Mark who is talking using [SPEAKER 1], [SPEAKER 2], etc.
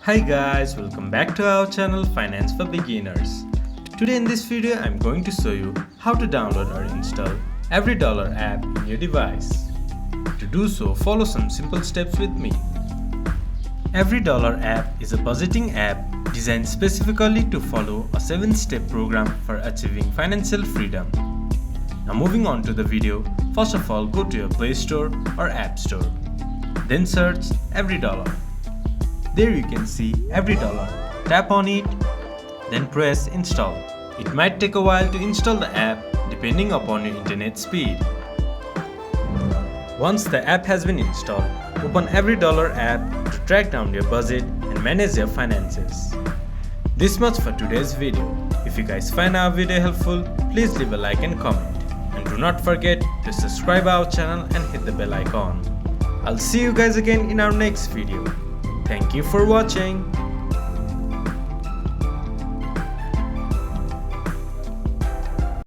[SPEAKER 1] Hi guys, welcome back to our channel Finance for Beginners. Today in this video I'm going to show you how to download or install EveryDollar app in your device. To do so, follow some simple steps with me. EveryDollar app is a budgeting app designed specifically to follow a 7-step program for achieving financial freedom. Now moving on to the video, first of all go to your Play Store or App Store. Then search EveryDollar. There you can see EveryDollar. Tap on it, then press install. It might take a while to install the app depending upon your internet speed. Once the app has been installed, open EveryDollar app to track down your budget and manage your finances. This much for today's video. If you guys find our video helpful, please leave a like and comment. And do not forget to subscribe our channel and hit the bell icon. I'll see you guys again in our next video. Thank you for watching.